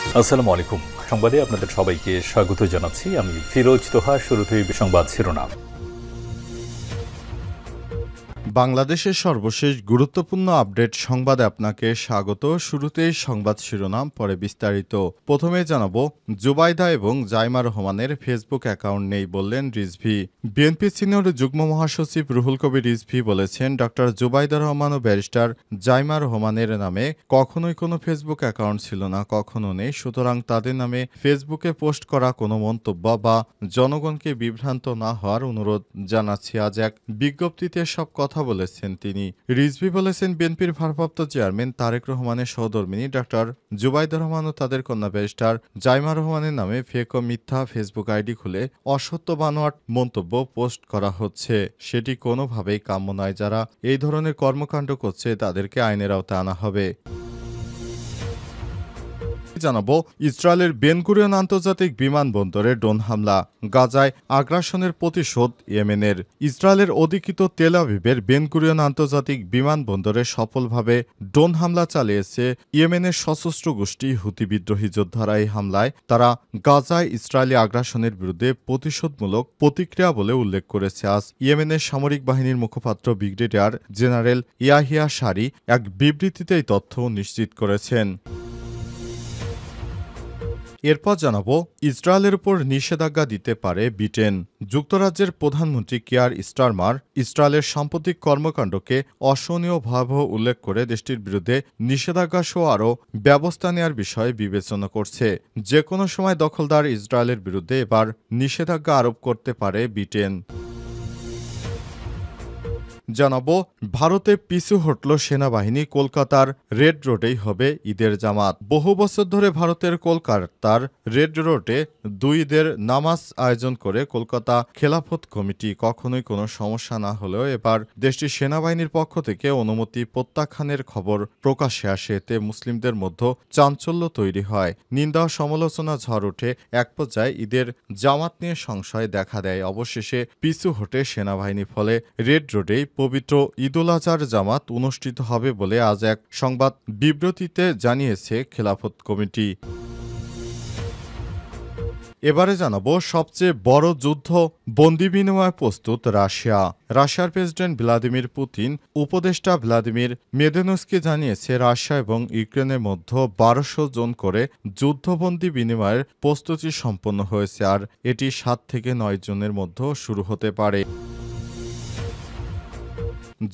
আসসালামু আলাইকুম। সংবাদে আপনাদের সবাইকে স্বাগত জানাচ্ছি। আমি ফিরোজ তোহা। শুরুতেই সংবাদ শিরোনাম। বাংলাদেশের সর্বশেষ গুরুত্বপূর্ণ আপডেট সংবাদে আপনাকে স্বাগত। শুরুতেই সংবাদ শিরোনাম, পরে বিস্তারিত। প্রথমে জানাবো, জুবাইদা এবং জাইমা রহমানের ফেসবুক অ্যাকাউন্ট নেই বললেন রিজভী। বিএনপি সিনিয়র যুগ্ম মহাসচিব রুহুল কবির রিজভী বলেছেন, ডক্টর জুবাইদা রহমান ও ব্যারিস্টার জাইমা রহমানের নামে কখনোই কোনো ফেসবুক অ্যাকাউন্ট ছিল না, কখনো নেই। সুতরাং তাদের নামে ফেসবুকে পোস্ট করা কোনো মন্তব্য বা জনগণকে বিভ্রান্ত না হওয়ার অনুরোধ জানাচ্ছি। আজ এক বিজ্ঞপ্তিতে সব কথা বলেছেন তিনি। রিজভী বলেছেন, বিএনপির ভারপ্রাপ্ত চেয়ারম্যান তারেক রহমানের সহধর্মিণী ডক্টর জুবাইদা রহমান ও তাদের কন্যা ব্যারিস্টার জাইমা রহমানের নামে ফেক ও মিথ্যা ফেসবুক আইডি খুলে অসত্য বানোয়াট মন্তব্য পোস্ট করা হচ্ছে। সেটি কোনোভাবেই কাম্য নয়। যারা এই ধরনের কর্মকাণ্ড করছে তাদেরকে আইনের আওতায় আনা হবে। জানাবো, ইসরায়েলের বেন গুরিয়ন আন্তর্জাতিক বিমানবন্দরে ড্রোন হামলা, গাজায় আগ্রাসনের প্রতিশোধ ইয়েমেনের। ইসরায়েলের অধিকৃত তেল আবিবের বেন গুরিয়ন আন্তর্জাতিক বিমানবন্দরে সফলভাবে ড্রোন হামলা চালিয়েছে ইয়েমেনের সশস্ত্র গোষ্ঠী হুতি বিদ্রোহী যোদ্ধারা। এই হামলায় তারা গাজায় ইসরায়েলি আগ্রাসনের বিরুদ্ধে প্রতিশোধমূলক প্রতিক্রিয়া বলে উল্লেখ করেছে। আজ ইয়েমেনের সামরিক বাহিনীর মুখপাত্র ব্রিগেডিয়ার জেনারেল ইয়াহিয়া সারি এক বিবৃতিতে এই তথ্য নিশ্চিত করেছেন। এরপর জানাবো, ইসরায়েলের উপর নিষেধাজ্ঞা দিতে পারে ব্রিটেন। যুক্তরাজ্যের প্রধানমন্ত্রী কিয়ার স্টারমার ইসরায়েলের সাম্প্রতিক কর্মকাণ্ডকে অসহনীয় ভয়াবহ উল্লেখ করে দেশটির বিরুদ্ধে নিষেধাজ্ঞা সহ আরও ব্যবস্থা নেওয়ার বিষয়ে বিবেচনা করছে। যে কোনো সময় দখলদার ইসরায়েলের বিরুদ্ধে এবার নিষেধাজ্ঞা আরোপ করতে পারে ব্রিটেন। জানাবো, ভারতে পিছু হটল সেনাবাহিনী, কলকাতার রেড রোডেই হবে ঈদের জামাত। বহু বছর ধরে ভারতের কলকাতার রেড রোডে দুই ঈদের নামাজ আয়োজন করে কলকাতা খেলাফত কমিটি। কখনোই কোনো সমস্যা না হলেও এবার দেশটির সেনাবাহিনীর পক্ষ থেকে অনুমতি প্রত্যাখ্যানের খবর প্রকাশ্যে আসে। এতে মুসলিমদের মধ্যে চাঞ্চল্য তৈরি হয়, নিন্দা ও সমালোচনা ঝড় ওঠে। এক পর্যায়ে ঈদের জামাত নিয়ে সংশয় দেখা দেয়। অবশেষে পিছু হটে সেনাবাহিনী, ফলে রেড রোডেই পবিত্র ঈদুল আজহার জামাত অনুষ্ঠিত হবে বলে আজ এক সংবাদ বিবৃতিতে জানিয়েছে খেলাফত কমিটি। এবারে জানাবো, সবচেয়ে বড় যুদ্ধ বন্দি বিনিময় প্রস্তুত রাশিয়া। রাশিয়ার প্রেসিডেন্ট ভ্লাদিমির পুতিন উপদেষ্টা ভ্লাদিমির মেদেনস্কি জানিয়েছে, রাশিয়া এবং ইউক্রেনের মধ্যে 1200 জন করে যুদ্ধবন্দি বিনিময়ের প্রস্তুতি সম্পন্ন হয়েছে, আর এটি 7 থেকে 9 জনের মধ্যে শুরু হতে পারে।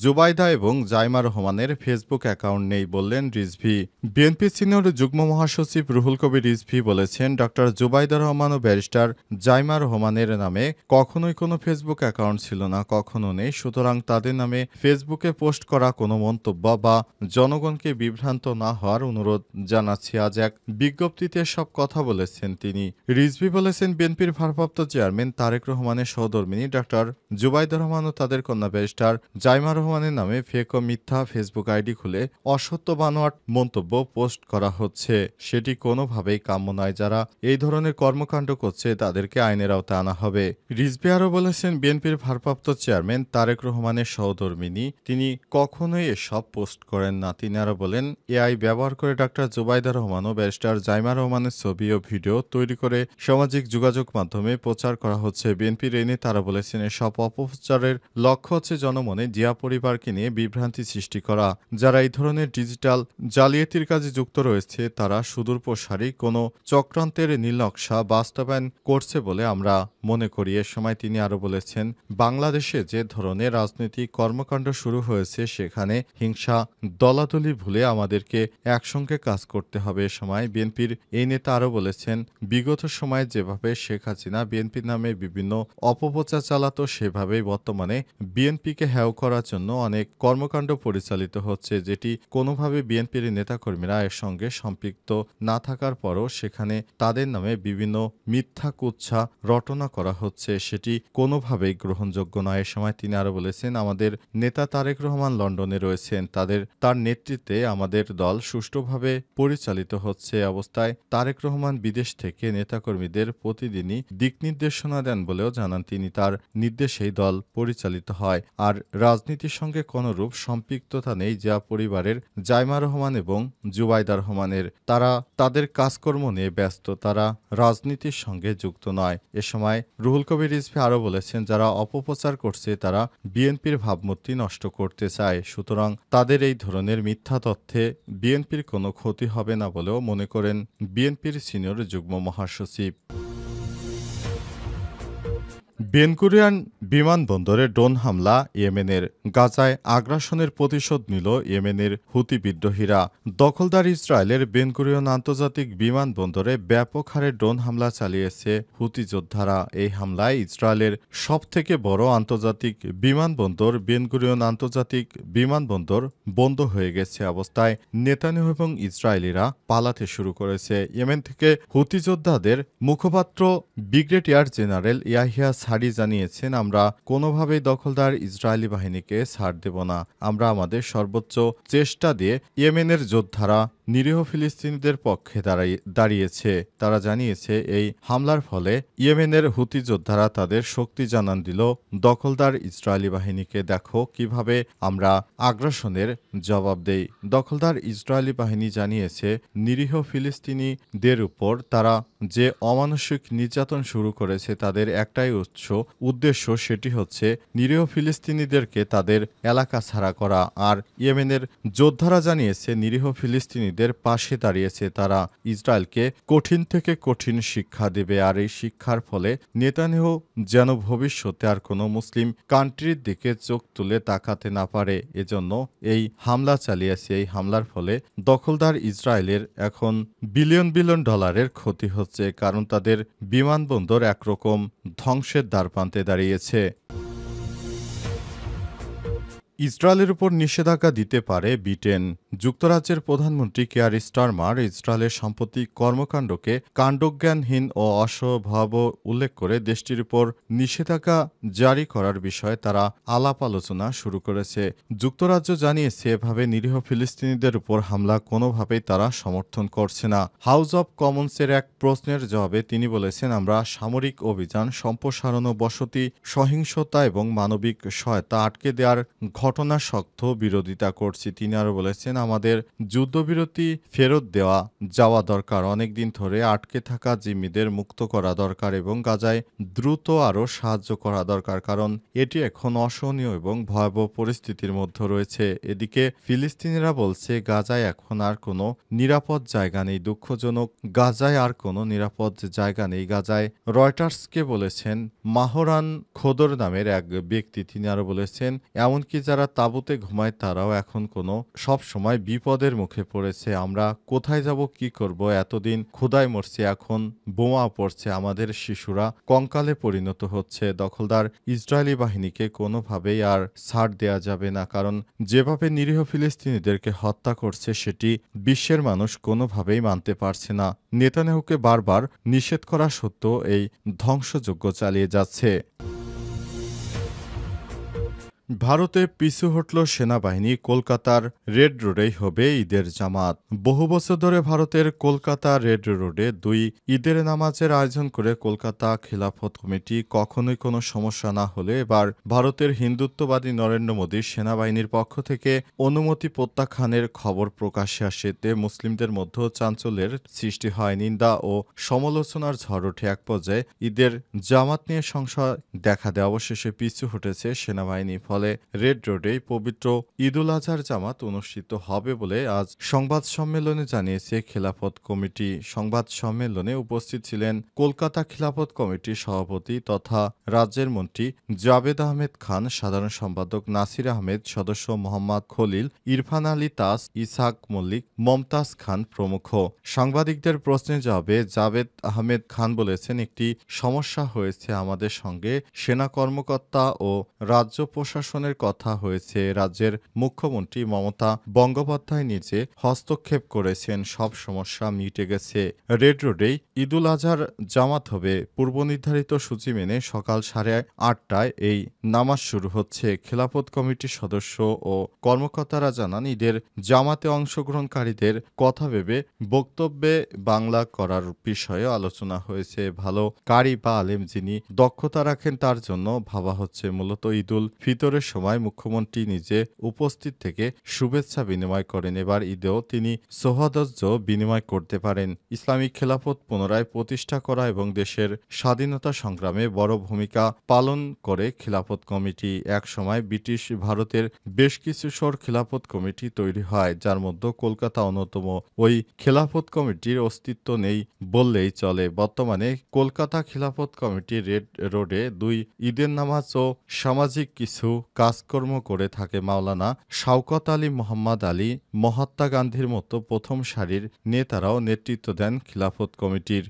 জুবাইদা এবং জাইমা রহমানের ফেসবুক অ্যাকাউন্ট নেই বললেন রিজভী। বিএনপি সিনিয়র যুগ্ম মহাসচিব রুহুল কবির রিজভী বলেছেন, ডক্টর জুবাইদা রহমান ও ব্যারিস্টার জাইমা রহমানের নামে কখনোই কোনো ফেসবুক অ্যাকাউন্ট ছিল না, কখনো নেই। সুতরাং তাদের নামে ফেসবুকে পোস্ট করা কোনো মন্তব্য বা জনগণকে বিভ্রান্ত না হওয়ার অনুরোধ জানাচ্ছি। আজ এক বিজ্ঞপ্তিতে সব কথা বলেছেন তিনি। রিজভী বলেছেন, বিএনপির ভারপ্রাপ্ত চেয়ারম্যান তারেক রহমানের সহধর্মিণী ডক্টর জুবাইদা রহমান ও তাদের কন্যা ব্যারিস্টার জাইমা রহমানের নামে ফেক ও মিথ্যা ফেসবুক আইডি খুলে অসত্য বানোয়াট মন্তব্য পোস্ট করা হচ্ছে। সেটি কোনোভাবেই কাম্য নয়। যারা এই ধরনের কর্মকাণ্ড করছে তাদেরকে আইনের আওতায় আনা হবে। রিজভী আরও বলেছেন, বিএনপির ভারপ্রাপ্ত চেয়ারম্যান তারেক রহমানের সহধর্মিণী, তিনি কখনোই এসব পোস্ট করেন না। তিনি আরও বলেন, এআই ব্যবহার করে ডক্টর জুবাইদা রহমান ও ব্যারিস্টার জাইমা রহমানের ছবি ও ভিডিও তৈরি করে সামাজিক যোগাযোগ মাধ্যমে প্রচার করা হচ্ছে। বিএনপির এই নেতা তারা বলেছেন, এসব অপপ্রচারের লক্ষ্য হচ্ছে জনমনে জিয়া পরিবারকে নিয়ে বিভ্রান্তি সৃষ্টি করা। যারা এই ধরনের ডিজিটাল জালিয়াতির কাজে যুক্ত রয়েছে তারা সুদূরপ্রসারী কোনো চক্রান্তের নীলনকশা বাস্তবায়ন করছে বলে আমরা মনে করি। এ সময় তিনি আরও বলেছেন, বাংলাদেশে যে ধরনের রাজনৈতিক কর্মকাণ্ড শুরু হয়েছে সেখানে হিংসা দলাদলি ভুলে আমাদেরকে একসঙ্গে কাজ করতে হবে। এ সময় বিএনপির এই নেতা আরও বলেছেন, বিগত সময়ে যেভাবে শেখ হাসিনা বিএনপির নামে বিভিন্ন অপপ্রচার চালাতো, সেভাবেই বর্তমানে বিএনপিকে হ্যায় করার জন্য অনেক কর্মকাণ্ড পরিচালিত হচ্ছে, যেটি কোনোভাবে বিএনপির নেতাকর্মীরা এর সঙ্গে সম্পৃক্ত না থাকার পরও সেখানে তাদের নামে বিভিন্ন মিথ্যা কুৎসা রটনা করা হচ্ছে। সেটি কোনোভাবেই গ্রহণযোগ্য নয়। এ সময় তিনি আরও বলেছেন, আমাদের নেতা তারেক রহমান লন্ডনে রয়েছেন, তার নেতৃত্বে আমাদের দল সুষ্ঠুভাবে পরিচালিত হচ্ছে। অবস্থায় তারেক রহমান বিদেশ থেকে নেতাকর্মীদের প্রতিদিনই দিক নির্দেশনা দেন বলেও জানান তিনি। তার নির্দেশেই দল পরিচালিত হয়। আর রাজনীতি রাজনীতির সঙ্গে কোনরূপ সম্পৃক্ততা নেই যা পরিবারের জাইমা রহমান এবং জুবাইদা রহমানের। তারা তাদের কাজকর্ম নিয়ে ব্যস্ত, তারা রাজনীতির সঙ্গে যুক্ত নয়। এ সময় রুহুল কবির রিজভী আরও বলেছেন, যারা অপপ্রচার করছে তারা বিএনপির ভাবমূর্তি নষ্ট করতে চায়। সুতরাং তাদের এই ধরনের মিথ্যা তথ্যে বিএনপির কোনো ক্ষতি হবে না বলেও মনে করেন বিএনপির সিনিয়র যুগ্ম মহাসচিব। বেন গুরিয়ন বিমানবন্দরে ড্রোন হামলা ইয়েমেনের। গাজায় আগ্রাসনের প্রতিশোধ নিল ইয়েমেনের হুতি বিদ্রোহীরা। দখলদার ইসরায়েলের বেন গুরিয়ন আন্তর্জাতিক বিমানবন্দরে ব্যাপক হারে ড্রোন হামলা চালিয়েছে হুতি যোদ্ধারা। এই হামলায় ইসরায়েলের সবথেকে বড় আন্তর্জাতিক বিমানবন্দর বেন গুরিয়ন আন্তর্জাতিক বিমানবন্দর বন্ধ হয়ে গেছে অবস্থায় নেতানিয়াহু এবং ইসরায়েলিরা পালাতে শুরু করেছে। ইয়েমেন থেকে হুতি যোদ্ধাদের মুখপাত্র ব্রিগেডিয়ার জেনারেল ইয়াহিয়া সারি জানিয়েছেন, আমরা কোনোভাবেই দখলদার ইসরায়েলি বাহিনীকে ছাড় দেব না। আমরা আমাদের সর্বোচ্চ চেষ্টা দিয়ে ইয়েমেনের যোদ্ধারা নিরীহ ফিলিস্তিনিদের পক্ষে দাঁড়িয়েছে। তারা জানিয়েছে, এই হামলার ফলে ইয়েমেনের হুতি যোদ্ধারা তাদের শক্তি জানান দিল দখলদার ইসরায়েলি বাহিনীকে, দেখো কিভাবে আমরা আগ্রাসনের জবাব দেই। দখলদার ইসরায়েলি বাহিনী জানিয়েছে, নিরীহ ফিলিস্তিনিদের উপর তারা যে অমানসিক নির্যাতন শুরু করেছে তাদের একটাই উদ্দেশ্য, সেটি হচ্ছে নিরীহ ফিলিস্তিনিদেরকে তাদের এলাকা ছাড়া করা। আর ইয়েমেনের যোদ্ধারা জানিয়েছে, নিরীহ ফিলিস্তিনিদের পাশে দাঁড়িয়েছে। তারা ইসরায়েলকে কঠিন থেকে কঠিন শিক্ষা দেবে। আর এই শিক্ষার ফলে নেতানিয়াহু যেন ভবিষ্যতে আর কোনো মুসলিম কান্ট্রির দিকে চোখ তুলে তাকাতে না পারে, এজন্য এই হামলা চালিয়েছে। এই হামলার ফলে দখলদার ইসরায়েলের এখন বিলিয়ন বিলিয়ন ডলারের ক্ষতি হচ্ছে, কারণ তাদের বিমানবন্দর একরকম ধ্বংসের দ্বারপ্রান্তে দাঁড়িয়েছে। ইসরায়েলের উপর নিষেধাজ্ঞা দিতে পারে ব্রিটেন। যুক্তরাজ্যের প্রধানমন্ত্রী কেয়ার স্টারমার ইসরায়েলের সাম্প্রতিক কর্মকাণ্ডকে কাণ্ডজ্ঞানহীন ও অস্বভাবক উল্লেখ করে দেশটির উপর নিষেধাজ্ঞা জারি করার বিষয়ে তারা আলাপ আলোচনা শুরু করেছে। যুক্তরাজ্য জানিয়েছে, এভাবে নিরীহ ফিলিস্তিনিদের উপর হামলা কোনোভাবেই তারা সমর্থন করছে না। হাউস অব কমন্সের এক প্রশ্নের জবাবে তিনি বলেছেন, আমরা সামরিক অভিযান সম্প্রসারণ ও বসতি সহিংসতা এবং মানবিক সহায়তা আটকে দেওয়ার ঘটনার শক্ত বিরোধিতা করছি। তিনি আরও বলেছেন, আমাদের যুদ্ধবিরতি ফেরত দেওয়া যাওয়া দরকার। অনেকদিন ধরে আটকে থাকা জিম্মিদের মুক্ত করা দরকার এবং গাজায় দ্রুত আরও সাহায্য করা দরকার, কারণ এটি এখন অসহনীয় এবং ভয়াবহ পরিস্থিতির মধ্যে রয়েছে। এদিকে ফিলিস্তিনিরা বলছে, গাজায় এখন আর কোনো নিরাপদ জায়গা নেই। দুঃখজনক, গাজায় আর কোনো নিরাপদ জায়গা নেই। গাজায় রয়টার্সকে বলেছেন মাহরান খোদর নামের এক ব্যক্তি। তিনি আরও বলেছেন, এমনকি যারা তাঁবুতে ঘুমায় তারাও এখন সব সময় বিপদের মুখে পড়েছে। আমরা কোথায় যাব, কি করব? এতদিন ক্ষুধায় মরছি, এখন বোমা পড়ছে, আমাদের শিশুরা কঙ্কালে পরিণত হচ্ছে। দখলদার ইসরায়েলি বাহিনীকে কোনোভাবেই আর ছাড় দেয়া যাবে না, কারণ যেভাবে নিরীহ ফিলিস্তিনিদেরকে হত্যা করছে সেটি বিশ্বের মানুষ কোনোভাবেই মানতে পারছে না। নেতানিয়াহুকে বারবার নিষেধ করা সত্ত্বেও এই ধ্বংসযজ্ঞ চালিয়ে যাচ্ছে। ভারতে পিছু হটল সেনাবাহিনী, কলকাতার রেড রোডেই হবে ঈদের জামাত। বহু বছর ধরে ভারতের কলকাতা রেড রোডে দুই ঈদের নামাজের আয়োজন করে কলকাতা খিলাফত কমিটি কখনোই কোনো সমস্যা না হলে এবার ভারতের হিন্দুত্ববাদী নরেন্দ্র মোদীর সেনাবাহিনীর পক্ষ থেকে অনুমতি প্রত্যাখ্যানের খবর প্রকাশ্যে আসে। এতে মুসলিমদের মধ্যে চাঞ্চল্যের সৃষ্টি হয়, নিন্দা ও সমালোচনার ঝড় ওঠে। এক পর্যায়ে ঈদের জামাত নিয়ে সংশয় দেখা দেয়। অবশেষে পিছু হটেছে সেনাবাহিনী। ফলে রেড রোডেই পবিত্র ঈদুল আজহার জামাত অনুষ্ঠিত হবে বলে আজ সংবাদ সম্মেলনে জানিয়েছে খিলাফত কমিটি। সংবাদ সম্মেলনে উপস্থিত ছিলেন কলকাতা খিলাফত কমিটির সভাপতি তথা রাজ্যের মন্ত্রী জাবেদ আহমেদ খান, সাধারণ সম্পাদক নাসির আহমেদ, সদস্য মোহাম্মদ খলিল, ইরফান আলী তাস, ইসহাক মল্লিক, মমতাজ খান প্রমুখ। সাংবাদিকদের প্রশ্নের জবাবে জাবেদ আহমেদ খান বলেছেন, একটি সমস্যা হয়েছে আমাদের সঙ্গে, সেনা কর্মকর্তা ও রাজ্য প্রশাসনের কথা হয়েছে। রাজ্যের মুখ্যমন্ত্রী মমতা বন্দ্যোপাধ্যায় নিজে হস্তক্ষেপ করেছেন, সব সমস্যা মিটে গেছে। রেড রোডেই ঈদুল আজহার জামাত হবে। পূর্ব নির্ধারিত সূচি মেনে সকাল 8:30টায় এই নামাজ শুরু হচ্ছে। খিলাফত কমিটির সদস্য ও কর্মকর্তারা জানান, ঈদের জামাতে অংশগ্রহণকারীদের কথা ভেবে বক্তব্যে বাংলা করার বিষয়ে আলোচনা হয়েছে। ভালো কারি বা আলেম যিনি দক্ষতা রাখেন তার জন্য ভাবা হচ্ছে। মূলত ঈদুল ফিতরের ইফতারের সময় মুখ্যমন্ত্রী নিজে উপস্থিত থেকে শুভেচ্ছা বিনিময় করেন। এবার ঈদেও তিনি সৌহার্দ্য বিনিময় করতে পারেন। ইসলামিক খেলাফত পুনরায় প্রতিষ্ঠা করা এবং দেশের স্বাধীনতা সংগ্রামে বড় ভূমিকা পালন করে খিলাফত কমিটি। একসময় ব্রিটিশ ভারতের বেশ কিছু খিলাফত কমিটি তৈরি হয়, যার মধ্যে কলকাতা অন্যতম। ওই খেলাফত কমিটির অস্তিত্ব নেই বললেই চলে। বর্তমানে কলকাতা খিলাফত কমিটি রেড রোডে 2 ঈদের নামাজ ও সামাজিক কিছু কাজকর্ম করে থাকে। মাওলানা শওকত আলী, মোহাম্মদ আলী, মহাত্মা গান্ধীর মতো প্রথম সারির নেতারাও নেতৃত্ব দেন খিলাফত কমিটির।